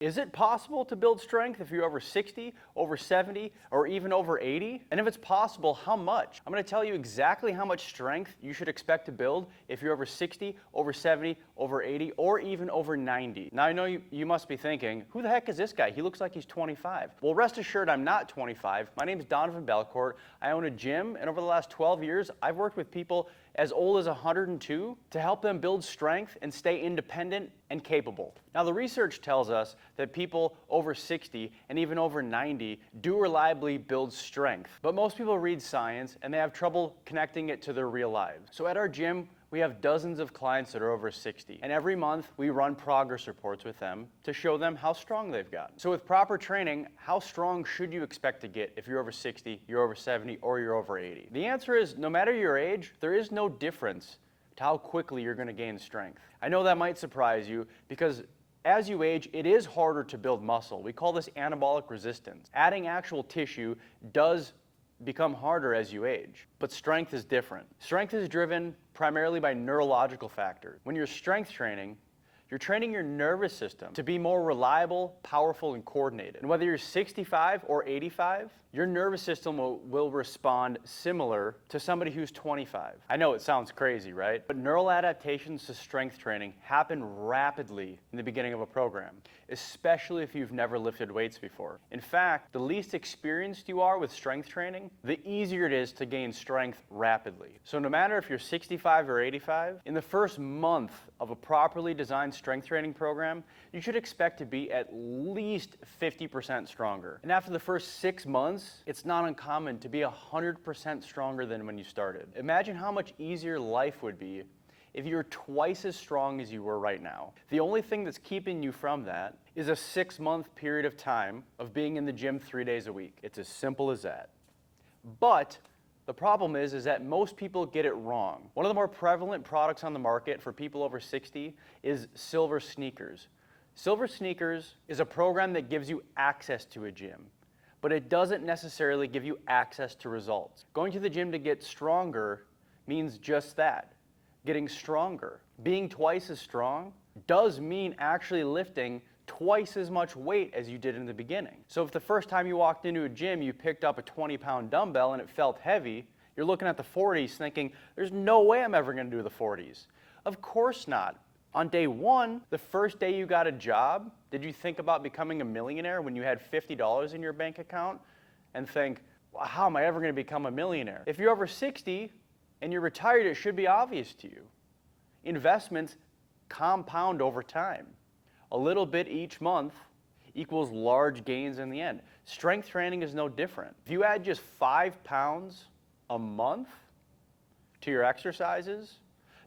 Is it possible to build strength if you're over 60, over 70, or even over 80? And if it's possible, how much? I'm going to tell you exactly how much strength you should expect to build if you're over 60, over 70, over 80, or even over 90. Now I know you must be thinking, who the heck is this guy? He looks like he's 25. Well, rest assured I'm not 25. My name is Donovan Belcourt. I own a gym, and over the last 12 years, I've worked with people as old as 102 to help them build strength and stay independent and capable. Now the research tells us that people over 60 and even over 90 do reliably build strength. But most people read science and they have trouble connecting it to their real lives. So at our gym, we have dozens of clients that are over 60. And every month we run progress reports with them to show them how strong they've gotten. So with proper training, how strong should you expect to get if you're over 60, you're over 70, or you're over 80? The answer is no matter your age, there is no difference to how quickly you're going to gain strength. I know that might surprise you because as you age, it is harder to build muscle. We call this anabolic resistance. Adding actual tissue does become harder as you age, but strength is different. Strength is driven primarily by neurological factors. When you're strength training, you're training your nervous system to be more reliable, powerful, and coordinated. And whether you're 65 or 85, your nervous system will respond similar to somebody who's 25. I know it sounds crazy, right? But neural adaptations to strength training happen rapidly in the beginning of a program, especially if you've never lifted weights before. In fact, the least experienced you are with strength training, the easier it is to gain strength rapidly. So no matter if you're 65 or 85, in the first month of a properly designed strength training program, you should expect to be at least 50% stronger. And after the first 6 months, it's not uncommon to be 100% stronger than when you started. Imagine how much easier life would be if you were twice as strong as you were right now. The only thing that's keeping you from that is a 6-month period of time of being in the gym 3 days a week. It's as simple as that. But the problem is that most people get it wrong. One of the more prevalent products on the market for people over 60 is Silver Sneakers. Silver Sneakers is a program that gives you access to a gym, but it doesn't necessarily give you access to results. Going to the gym to get stronger means just that, getting stronger. Being twice as strong does mean actually lifting twice as much weight as you did in the beginning. So if the first time you walked into a gym, you picked up a 20-pound dumbbell and it felt heavy, you're looking at the 40s thinking, there's no way I'm ever gonna do the 40s. Of course not. On day one, the first day you got a job, did you think about becoming a millionaire when you had $50 in your bank account and think, well, how am I ever going to become a millionaire? If you're over 60 and you're retired, it should be obvious to you. Investments compound over time. A little bit each month equals large gains in the end. Strength training is no different. If you add just 5 pounds a month to your exercises,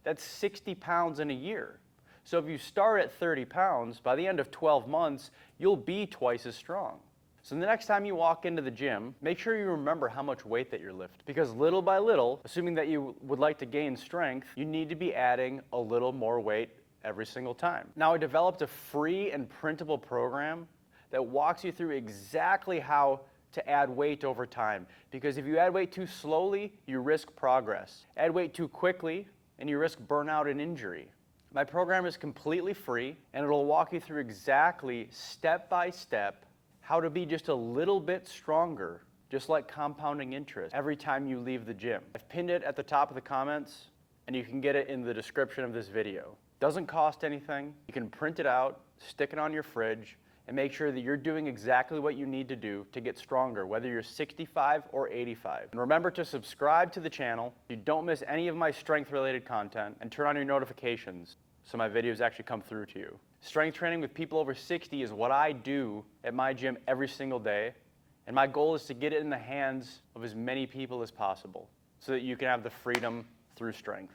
that's 60 pounds in a year. So if you start at 30 pounds, by the end of 12 months, you'll be twice as strong. So the next time you walk into the gym, make sure you remember how much weight that you're lifting. Because little by little, assuming that you would like to gain strength, you need to be adding a little more weight every single time. Now I developed a free and printable program that walks you through exactly how to add weight over time. Because if you add weight too slowly, you risk progress. Add weight too quickly, and you risk burnout and injury. My program is completely free, and it'll walk you through exactly, step by step, how to be just a little bit stronger, just like compounding interest, every time you leave the gym. I've pinned it at the top of the comments, and you can get it in the description of this video. Doesn't cost anything. You can print it out, stick it on your fridge, and make sure that you're doing exactly what you need to do to get stronger, whether you're 65 or 85. And remember to subscribe to the channel so you don't miss any of my strength-related content, and turn on your notifications so my videos actually come through to you. Strength training with people over 60 is what I do at my gym every single day, and my goal is to get it in the hands of as many people as possible so that you can have the freedom through strength.